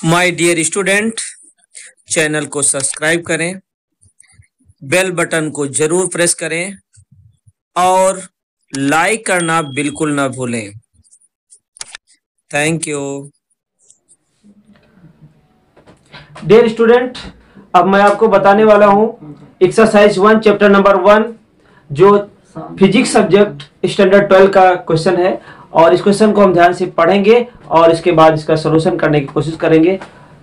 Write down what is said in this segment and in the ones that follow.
My dear student, channel को subscribe करें, bell button को जरूर प्रेस करें और लाइक करना बिल्कुल ना भूलें। Thank you. डियर स्टूडेंट, अब मैं आपको बताने वाला हूं एक्सरसाइज 1 चैप्टर नंबर 1 जो फिजिक्स सब्जेक्ट स्टैंडर्ड 12 का क्वेश्चन है। और इस क्वेश्चन को हम ध्यान से पढ़ेंगे और इसके बाद इसका सॉल्यूशन करने की कोशिश करेंगे।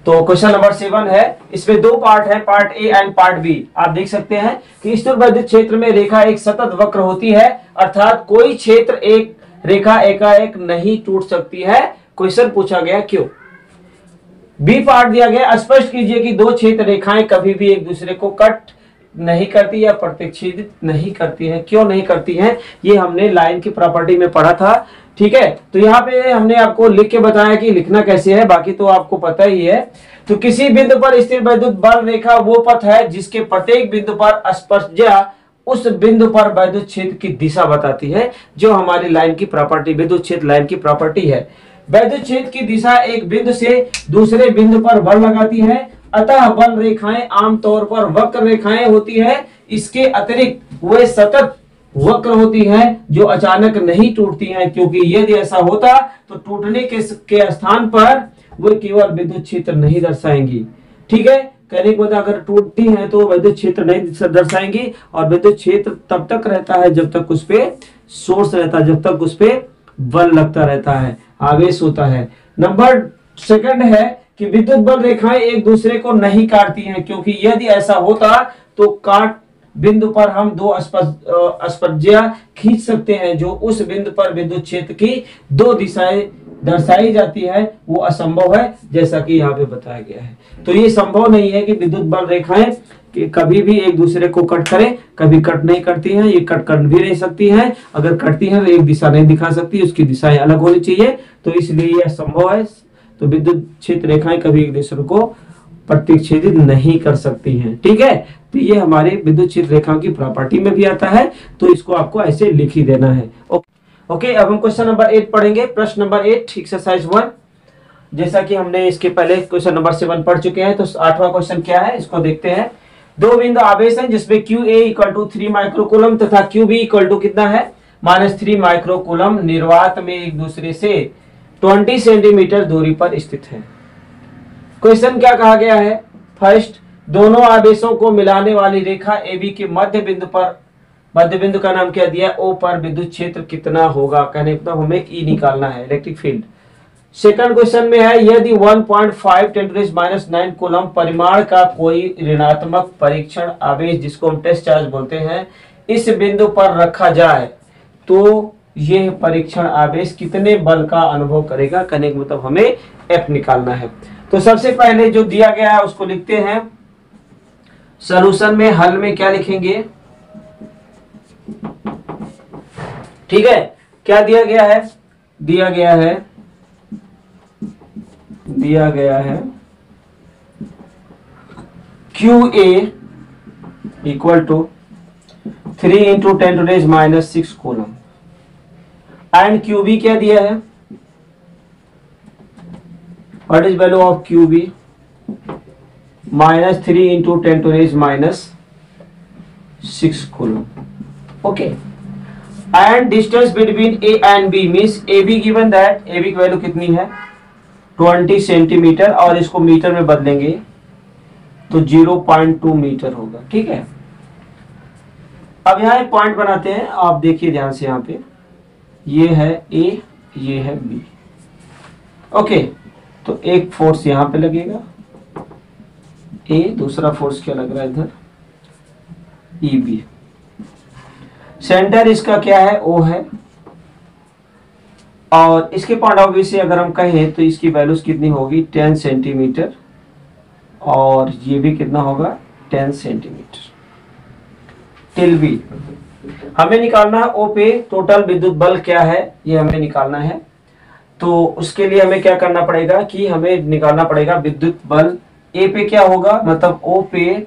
तो क्वेश्चन नंबर 7 है, इसमें दो पार्ट है, part A and part B. आप देख सकते हैं कि स्थिर वैद्युत क्षेत्र में रेखा एक सतत वक्र होती है, अर्थात कोई क्षेत्र एक रेखा एकाएक नहीं टूट सकती है। क्वेश्चन पूछा गया क्यों। बी पार्ट दिया गया, स्पष्ट कीजिए कि दो क्षेत्र रेखाएं कभी भी एक दूसरे को कट नहीं करती या प्रतिच्छेदित नहीं करती हैं। क्यों नहीं करती हैं, ये हमने लाइन की प्रॉपर्टी में पढ़ा था। ठीक है, तो यहाँ पे हमने आपको लिख के बताया कि लिखना कैसे है, बाकी तो आपको पता ही है। तो किसी बिंदु पर स्थिर वैद्युत बल रेखा वो पथ है जिसके प्रत्येक बिंदु पर स्पर्शज्या उस बिंदु पर वैद्युत क्षेत्र की दिशा बताती है, जो हमारी लाइन की प्रॉपर्टी, विद्युत क्षेत्र लाइन की प्रॉपर्टी है। वैद्युत क्षेत्र की दिशा एक बिंदु से दूसरे बिंदु पर बल लगाती है, अतः बल रेखाएं आमतौर पर वक्र रेखाएं होती है। इसके अतिरिक्त वे सतत वक्र होती हैं जो अचानक नहीं टूटती हैं, क्योंकि यदि ऐसा होता तो टूटने के स्थान पर वे केवल विद्युत क्षेत्र नहीं दर्शाएंगी। ठीक है, कहने के बाद अगर टूटती हैं तो विद्युत क्षेत्र नहीं दर्शाएंगी, और विद्युत क्षेत्र तब तक रहता है जब तक उस पे सोर्स रहता है, जब तक उस पे बल लगता रहता है, आवेश होता है। नंबर सेकंड है कि विद्युत बल रेखाएं एक दूसरे को नहीं काटती हैं, क्योंकि यदि ऐसा होता तो काट बिंदु पर हम दो स्पर्शज्या खींच सकते हैं, जो उस बिंदु पर विद्युत क्षेत्र की दो दिशाएं दर्शाई जाती है, वो असंभव है, जैसा कि यहाँ पे बताया गया है। तो ये संभव नहीं है कि विद्युत बल रेखाएं कि कभी भी एक दूसरे को कट करें, कभी कट नहीं करती हैं, ये कट कर भी नहीं सकती हैं। अगर करती हैं तो एक दिशा नहीं दिखा सकती, उसकी दिशाएं अलग होनी चाहिए, तो इसलिए यह संभव है। तो विद्युत क्षेत्र रेखाएं कभी एक दूसरे को प्रतिच्छेदित नहीं कर सकती हैं। ठीक है, तो ये हमारे विद्युत क्षेत्र रेखाओं की प्रॉपर्टी में भी आता है, तो इसको आपको ऐसे लिख ही देना है। ओके, अब हम क्वेश्चन नंबर 8 पढ़ेंगे। प्रश्न नंबर 8 एक्सरसाइज 1। जैसा कि हमने इसके पहले क्वेश्चन नंबर 7 पढ़ चुके हैं, तो 8वां क्वेश्चन क्या है इसको देखते हैं। दो बिंदु आवेश है जिसमें QA = 3 माइक्रोकूलम तथा QB = कितना है, -3 माइक्रोकूलम निर्वात में एक दूसरे से 20 सेंटीमीटर दूरी पर स्थित है। क्वेश्चन क्या कहा गया है, फर्स्ट, दोनों आवेशों को मिलाने वाली रेखा AB के मध्य बिंदु पर, मध्य बिंदु का नाम क्या दिया, O पर विद्युत क्षेत्र कितना होगा, कहने को हमें E निकालना है, इलेक्ट्रिक फील्ड। सेकंड क्वेश्चन में है, यदि 1.5 × 10⁹ कूलम परिमाण का कोई ऋणात्मक परीक्षण आवेश, जिसको हम टेस्ट चार्ज बोलते हैं, इस बिंदु पर रखा जाए तो यह परीक्षण आवेश कितने बल का अनुभव करेगा, कहने का मतलब हमें F निकालना है। तो सबसे पहले जो दिया गया है उसको लिखते हैं। सॉल्यूशन में, हल में क्या लिखेंगे, ठीक है, क्या दिया गया है, दिया गया है QA = 3 × 10⁻⁶ कूलम एंड QB क्या दिया है, what is value of QB, -3 × 10⁻⁶ coulomb. Okay, and distance between A and B means AB given that, AB की वैल्यू कितनी है 20 सेंटीमीटर, और इसको मीटर में बदलेंगे तो 0.2 मीटर होगा। ठीक है, अब यहाँ एक पॉइंट बनाते हैं, आप देखिए ध्यान से, यहाँ पे ये है A, ये है B। ओके, तो एक फोर्स यहाँ पे लगेगा A, दूसरा फोर्स क्या लग रहा है इधर EB। सेंटर इसका क्या है, O है, और इसके पॉइंट ऑफ व्यू से अगर हम कहें तो इसकी वैल्यूज कितनी होगी 10 सेंटीमीटर, और ये भी कितना होगा 10 सेंटीमीटर। टिल B हमें निकालना है, O पे टोटल विद्युत बल क्या है ये हमें निकालना है। तो उसके लिए हमें क्या करना पड़ेगा कि हमें निकालना पड़ेगा विद्युत बल A पे क्या होगा, मतलब O पे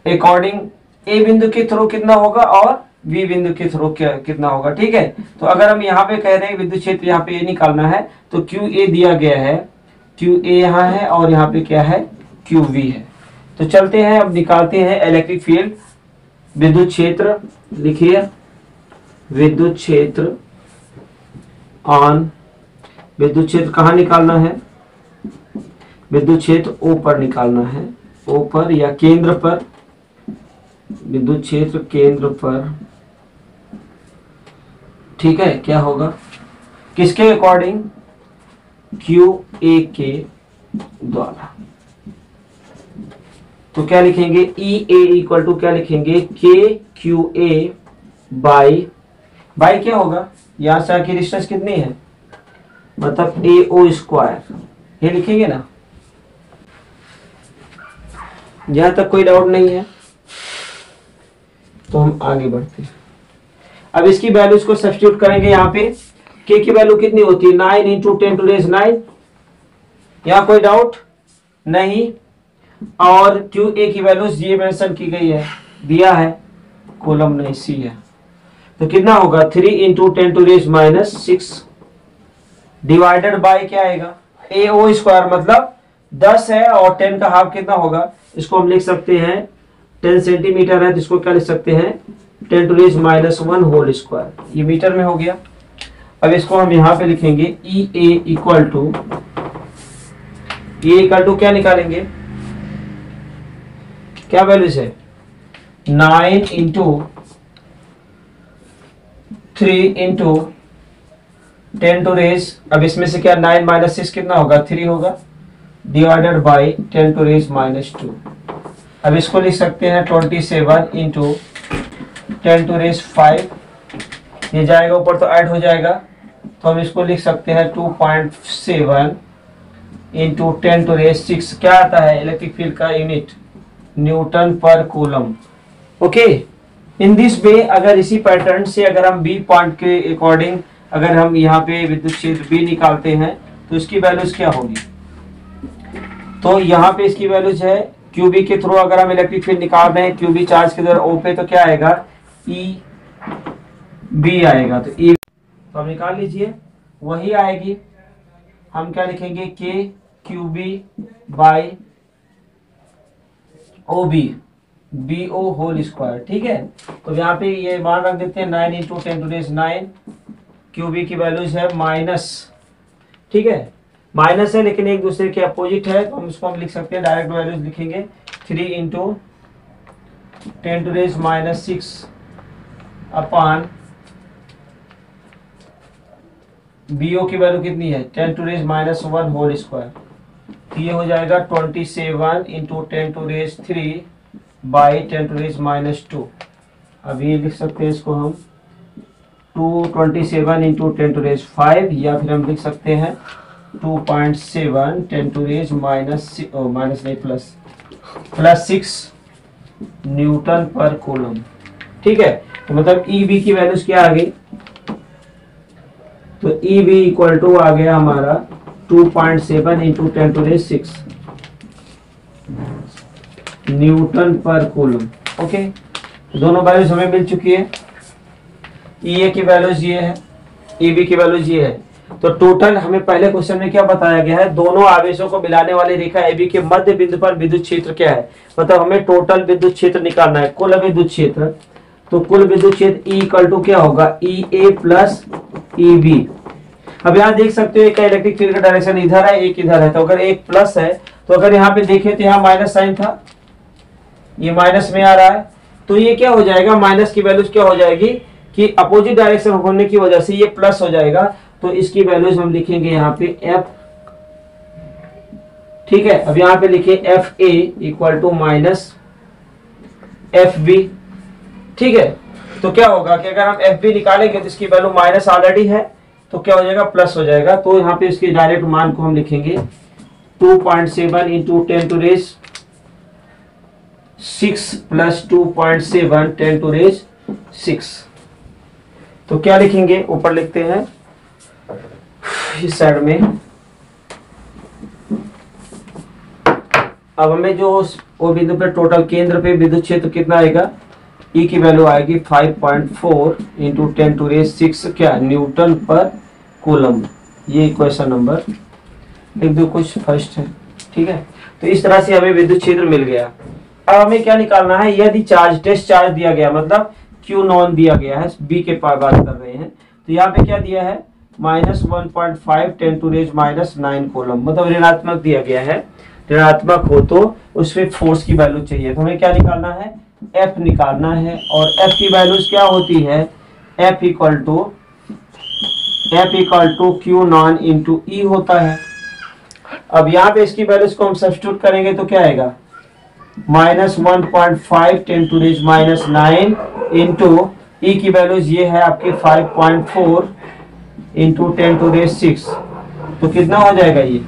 अकॉर्डिंग A बिंदु के थ्रू कितना होगा और V बिंदु के थ्रू कितना होगा। ठीक है, तो अगर हम यहाँ पे कह रहे हैं विद्युत क्षेत्र यहाँ पे ये निकालना है, तो QA दिया गया है क्यू ए यहाँ है और यहाँ पे क्या है, क्यू वी है। तो चलते हैं, अब निकालते हैं इलेक्ट्रिक फील्ड, विद्युत क्षेत्र। लिखिए विद्युत क्षेत्र ऑन, विद्युत क्षेत्र कहाँ निकालना है, विद्युत क्षेत्र ओ पर निकालना है, ओ पर या केंद्र पर, विद्युत क्षेत्र केंद्र पर। ठीक है, क्या होगा, किसके अकॉर्डिंग, क्यू ए के द्वारा। तो क्या लिखेंगे, ई ए इक्वल टू क्या लिखेंगे, के क्यू ए बाई क्या होगा, यहां से आके डिस्टेंस कितनी है, मतलब ए ओ स्क्वायर, ये लिखेंगे ना। यहां तक कोई डाउट नहीं है, तो हम आगे बढ़ते हैं। अब इसकी वैल्यूज को सब्स्टिट्यूट करेंगे। यहाँ पे के की वैल्यू कितनी होती है, 9 इंटू 10 टू रेज 9, यहाँ कोई डाउट नहीं। और क्यू ए की वैल्यूज ये मेंशन की गई है, दिया है, कॉलम नहीं सी है। तो कितना होगा, 3 into 10 to raise minus 6 divided by क्या आएगा, ए ओ स्क्वायर, मतलब 10 है और 10 का हाफ कितना होगा, इसको हम लिख सकते हैं 10 सेंटीमीटर है, तो इसको क्या लिख सकते हैं 10 to raise minus 1 whole square, ये मीटर में हो गया। अब इसको हम यहाँ पे लिखेंगे ई ए इक्वल टू क्या निकालेंगे, क्या वैल्यूज है, 9 इंटू 3 इंटू 10 टू रेज, अब इसमें से क्या 9 माइनस 6 कितना होगा, 3 होगा, divided by 10 to raise minus 2। अब इसको लिख सकते हैं 27 इंटू 10 टू रेज 5, ये जाएगा ऊपर तो ऐड हो जाएगा, तो हम इसको लिख सकते हैं 2.7 इंटू 10 टू रेज 6। क्या आता है इलेक्ट्रिक फील्ड का यूनिट, न्यूटन पर coulomb. Okay, in this way, अगर इसी पैटर्न से अगर हम बी पॉइंट के अकॉर्डिंग अगर हम यहाँ पे विद्युत क्षेत्र बी निकालते हैं तो इसकी वैल्यूज क्या होगी, तो यहाँ पे इसकी वैल्यूज है क्यूबी के थ्रू अगर हम इलेक्ट्रिक फील्ड निकाल रहे हैं क्यूबी चार्ज के द्वारा ओ पे, तो क्या आएगा, ई बी आएगा। तो ई तो हम निकाल लीजिए, वही आएगी, हम क्या लिखेंगे, K Q B by O B, B O whole square. ठीक है, तो यहाँ पे ये मान रख देते हैं 9 इंटू 10 टू रेज 9, क्यूबी की वैल्यूज है माइनस, ठीक है, माइनस है लेकिन एक दूसरे के अपोजिट है, तो हम इसको लिख सकते हैं, डायरेक्ट वैल्यूज लिखेंगे 3 into 10 to raise minus 6 upon B O की वैल्यू कितनी है, 10 to raise minus 1 whole square, तो ये हो जाएगा 27 into 10 to raise 3 by 10 to raise minus 2। अब ये लिख सकते हैं इसको हम 227 इंटू 10 टू रेज 5, या फिर हम लिख सकते हैं 2.7 10 टू रेज माइनस नहीं प्लस 6 न्यूटन पर कूलम। ठीक है, तो मतलब ई बी की वैल्यूज क्या आ गई, तो ई बी इक्वल टू आ गया हमारा 2.7 इंटू 10 टू रेज 6 न्यूटन पर कूलम। ओके, दोनों वैल्यूज हमें मिल चुकी है, ई ए की वैल्यूज ये है, ई बी की वैल्यूज ये है। तो टोटल हमें पहले क्वेश्चन में क्या बताया गया है, दोनों आवेशों को मिलाने वाली रेखा ए बी के मध्य बिंदु पर विद्युत क्षेत्र क्या है, मतलब हमें टोटल विद्युत क्षेत्र निकालना है, कुल विद्युत क्षेत्र। तो कुल विद्युत क्षेत्र ई इक्वल टू क्या होगा, ई ए प्लस ई बी। अब यहाँ देख सकते हो एक इलेक्ट्रिक फील्ड का डायरेक्शन इधर है, एक इधर है, तो अगर एक प्लस है तो अगर यहाँ पे देखें तो यहाँ माइनस साइन था, ये माइनस में आ रहा है, तो ये क्या हो जाएगा, माइनस की वैल्यूज क्या हो जाएगी कि अपोजिट डायरेक्शन होने की वजह से ये प्लस हो जाएगा, तो इसकी वैल्यूज हम लिखेंगे यहाँ पे एफ। ठीक है, अब यहाँ पे लिखे F A equal to minus F B. ठीक है, तो क्या होगा कि अगर हम एफ बी निकालेंगे तो इसकी वैल्यू माइनस ऑलरेडी है, तो क्या हो जाएगा, प्लस हो जाएगा। तो यहाँ पे इसके डायरेक्ट मान को हम लिखेंगे 2.7 into 10 to raise 6 plus 2.7 10 to raise 6। तो क्या लिखेंगे, ऊपर लिखते हैं इस साइड में। अब हमें जो वो बिंदु पे टोटल केंद्र पे विद्युत क्षेत्र कितना आएगा, ई की वैल्यू आएगी 5.4 इंटू 10 टू रेज 6 क्या न्यूटन पर कूलम। ये क्वेश्चन नंबर लिख दो कुछ फर्स्ट है, ठीक है। तो इस तरह से हमें विद्युत क्षेत्र मिल गया। अब हमें क्या निकालना है, यदि चार्ज टेस्ट चार्ज दिया गया, मतलब Q नॉन दिया गया है, बी के पास बात कर रहे हैं, तो यहाँ पे क्या दिया है -1.5 10⁻⁹ कूलम, मतलब ऋणात्मक दिया गया है। ऋणात्मक हो तो उसमें फोर्स की वैल्यू चाहिए, तो हमें क्या निकालना है, F निकालना है। और F की वैल्यूज क्या होती है, F equal to Q naught into E होता है। अब यहाँ पे इसकी वैल्यूज को हम सब्स्टिट्यूट करेंगे तो क्या आएगा, -1.5 10⁻⁹ इंटू E की वैल्यूज ये है आपके 5.4 इंटू 10⁻⁶, तो कितना हो जाएगा, ये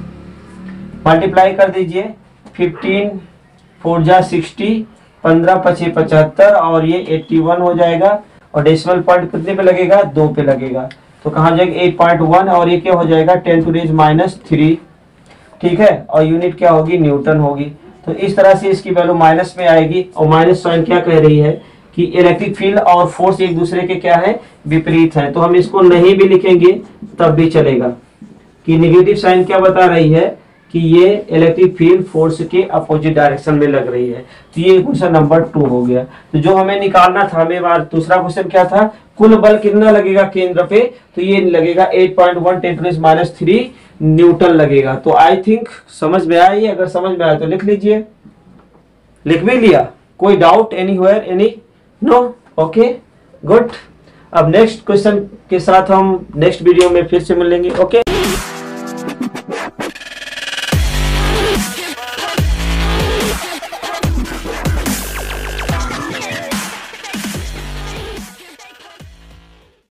मल्टीप्लाई कर दीजिए, 15 4 जा 60, 15 5 75 और ये 81 हो जाएगा। और डेसिमल पॉइंट कितने पे लगेगा, 2 पे लगेगा, तो कहाँ जाएगा 8.1 और ये क्या हो जाएगा 10⁻⁻3, ठीक है। और यूनिट क्या होगी, न्यूटन होगी। तो इस तरह से इसकी वैल्यू माइनस में आएगी। और माइनस साइन क्या कह रही है कि इलेक्ट्रिक फील्ड और फोर्स एक दूसरे के क्या है, विपरीत है। तो हम इसको नहीं भी लिखेंगे तब भी चलेगा, कि नेगेटिव साइन क्या बता रही है कि ये इलेक्ट्रिक फील्ड फोर्स के अपोजिट डायरेक्शन में लग रही है। तो ये क्वेश्चन नंबर 2 हो गया। तो जो हमें निकालना था, हमें बार दूसरा क्वेश्चन क्या था, कुल बल कितना लगेगा केंद्र पे, तो ये लगेगा 8.1 10⁻⁻3 न्यूटन लगेगा। तो आई थिंक समझ में आया। अगर समझ में आया तो लिख लीजिए। लिख भी लिया, कोई doubt anywhere, any no, okay good. अब नेक्स्ट क्वेश्चन के साथ हम नेक्स्ट वीडियो में फिर से मिलेंगे, ओके।